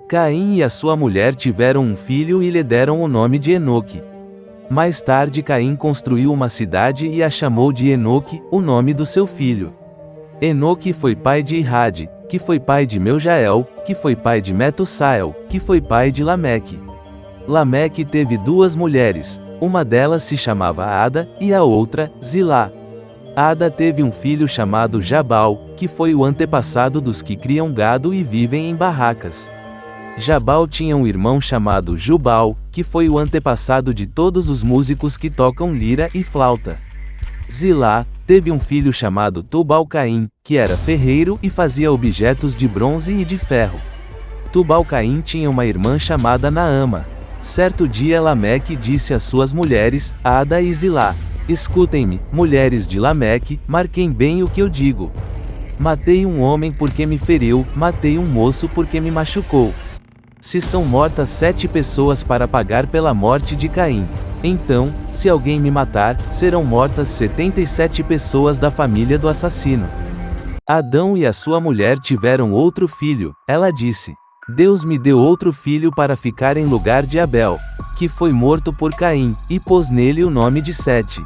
Caim e a sua mulher tiveram um filho e lhe deram o nome de Enoque. Mais tarde Caim construiu uma cidade e a chamou de Enoque, o nome do seu filho. Enoque foi pai de Irade, que foi pai de Meujael, que foi pai de Metussael, que foi pai de Lameque. Lameque teve duas mulheres, uma delas se chamava Ada, e a outra, Zilá. Ada teve um filho chamado Jabal, que foi o antepassado dos que criam gado e vivem em barracas. Jabal tinha um irmão chamado Jubal, que foi o antepassado de todos os músicos que tocam lira e flauta. Zilá teve um filho chamado Tubal-Caim, que era ferreiro e fazia objetos de bronze e de ferro. Tubal-Caim tinha uma irmã chamada Naama. Certo dia Lameque disse às suas mulheres, Ada e Zilá: escutem-me, mulheres de Lameque, marquem bem o que eu digo. Matei um homem porque me feriu, matei um moço porque me machucou. Se são mortas 7 pessoas para pagar pela morte de Caim, então, se alguém me matar, serão mortas 77 pessoas da família do assassino. Adão e a sua mulher tiveram outro filho. Ela disse: Deus me deu outro filho para ficar em lugar de Abel, que foi morto por Caim, e pôs nele o nome de Sete.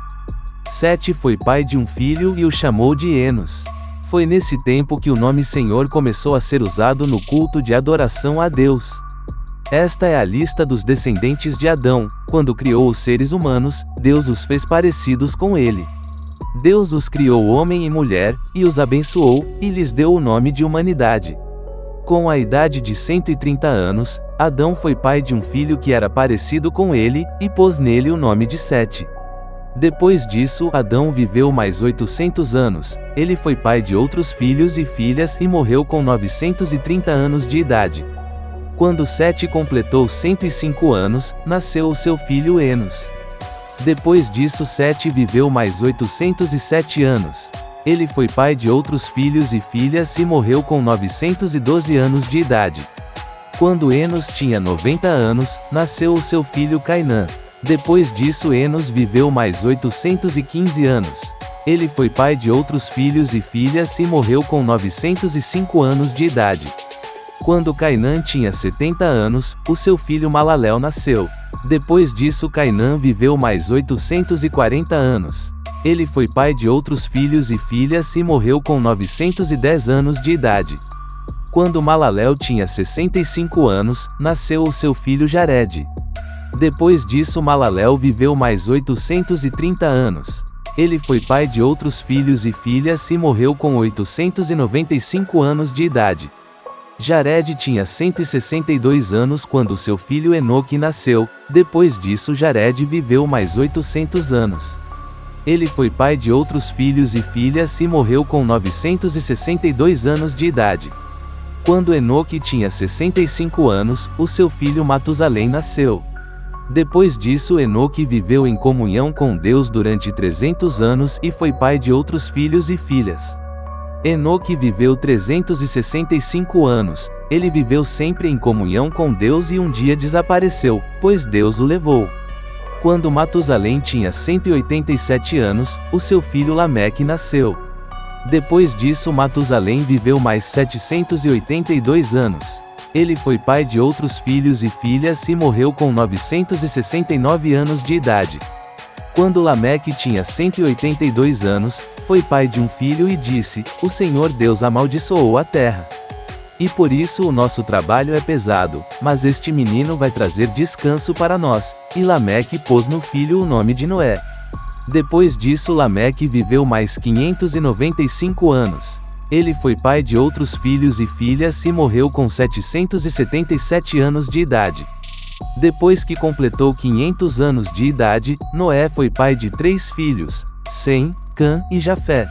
Sete foi pai de um filho e o chamou de Enos. Foi nesse tempo que o nome Senhor começou a ser usado no culto de adoração a Deus. Esta é a lista dos descendentes de Adão. Quando criou os seres humanos, Deus os fez parecidos com ele. Deus os criou homem e mulher, e os abençoou, e lhes deu o nome de humanidade. Com a idade de 130 anos, Adão foi pai de um filho que era parecido com ele, e pôs nele o nome de Sete. Depois disso, Adão viveu mais 800 anos. Ele foi pai de outros filhos e filhas e morreu com 930 anos de idade. Quando Sete completou 105 anos, nasceu o seu filho Enos. Depois disso Sete viveu mais 807 anos. Ele foi pai de outros filhos e filhas e morreu com 912 anos de idade. Quando Enos tinha 90 anos, nasceu o seu filho Cainã. Depois disso Enos viveu mais 815 anos. Ele foi pai de outros filhos e filhas e morreu com 905 anos de idade. Quando Cainã tinha 70 anos, o seu filho Malalel nasceu. Depois disso Cainã viveu mais 840 anos. Ele foi pai de outros filhos e filhas e morreu com 910 anos de idade. Quando Malalel tinha 65 anos, nasceu o seu filho Jared. Depois disso Malalel viveu mais 830 anos. Ele foi pai de outros filhos e filhas e morreu com 895 anos de idade. Jared tinha 162 anos quando seu filho Enoque nasceu. Depois disso Jared viveu mais 800 anos. Ele foi pai de outros filhos e filhas e morreu com 962 anos de idade. Quando Enoque tinha 65 anos, o seu filho Matusalém nasceu. Depois disso Enoque viveu em comunhão com Deus durante 300 anos e foi pai de outros filhos e filhas. Enoque viveu 365 anos. Ele viveu sempre em comunhão com Deus e um dia desapareceu, pois Deus o levou. Quando Matusalém tinha 187 anos, o seu filho Lameque nasceu. Depois disso Matusalém viveu mais 782 anos. Ele foi pai de outros filhos e filhas e morreu com 969 anos de idade. Quando Lameque tinha 182 anos, foi pai de um filho e disse: O Senhor Deus amaldiçoou a terra. E por isso o nosso trabalho é pesado, mas este menino vai trazer descanso para nós. E Lameque pôs no filho o nome de Noé. Depois disso Lameque viveu mais 595 anos. Ele foi pai de outros filhos e filhas e morreu com 777 anos de idade. Depois que completou 500 anos de idade, Noé foi pai de 3 filhos, Sem, Cã e Jafé.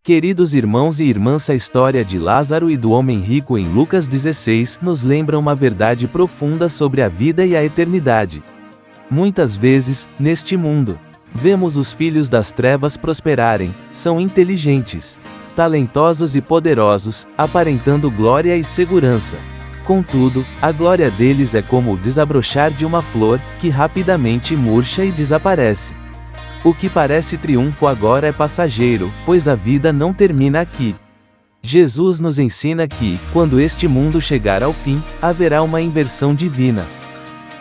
Queridos irmãos e irmãs, a história de Lázaro e do homem rico em Lucas 16 nos lembra uma verdade profunda sobre a vida e a eternidade. Muitas vezes, neste mundo, vemos os filhos das trevas prosperarem, são inteligentes, talentosos e poderosos, aparentando glória e segurança. Contudo, a glória deles é como o desabrochar de uma flor, que rapidamente murcha e desaparece. O que parece triunfo agora é passageiro, pois a vida não termina aqui. Jesus nos ensina que, quando este mundo chegar ao fim, haverá uma inversão divina.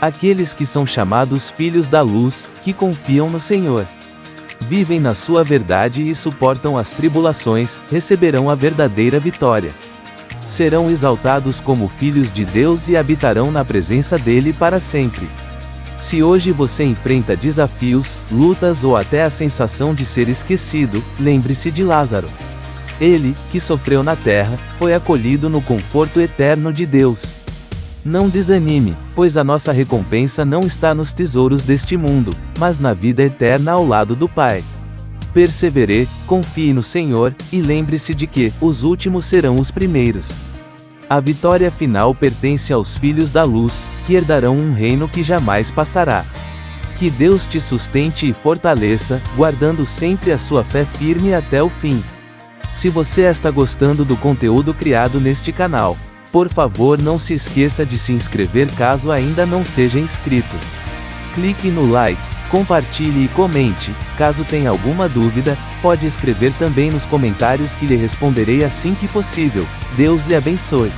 Aqueles que são chamados filhos da luz, que confiam no Senhor, vivem na sua verdade e suportam as tribulações, receberão a verdadeira vitória. Serão exaltados como filhos de Deus e habitarão na presença dele para sempre. Se hoje você enfrenta desafios, lutas ou até a sensação de ser esquecido, lembre-se de Lázaro. Ele, que sofreu na terra, foi acolhido no conforto eterno de Deus. Não desanime, pois a nossa recompensa não está nos tesouros deste mundo, mas na vida eterna ao lado do Pai. Persevere, confie no Senhor, e lembre-se de que os últimos serão os primeiros. A vitória final pertence aos filhos da luz, que herdarão um reino que jamais passará. Que Deus te sustente e fortaleça, guardando sempre a sua fé firme até o fim. Se você está gostando do conteúdo criado neste canal, por favor não se esqueça de se inscrever caso ainda não seja inscrito. Clique no like, compartilhe e comente. Caso tenha alguma dúvida, pode escrever também nos comentários que lhe responderei assim que possível. Deus lhe abençoe.